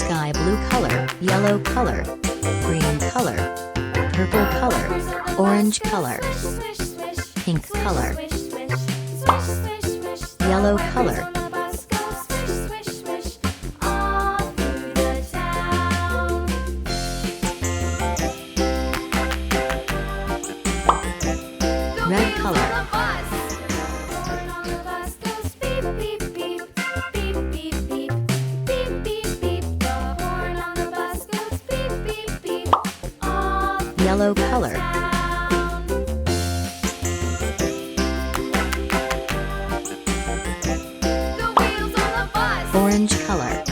sky blue color, yellow color, green color, purple color, orange color, pink color, yellow color, red color, yellow color, orange color,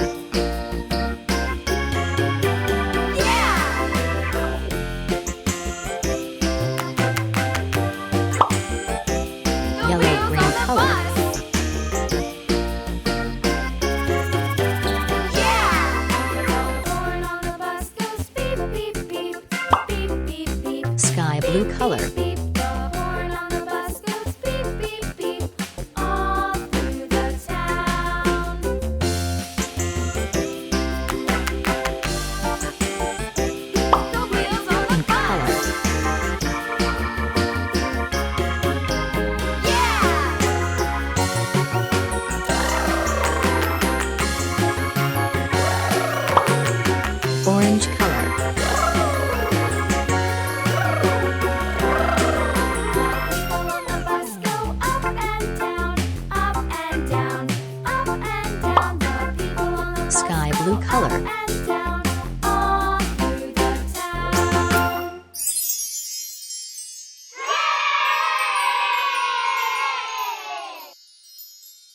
yellow green color, sky blue color, pink color, orange color, sky blue color,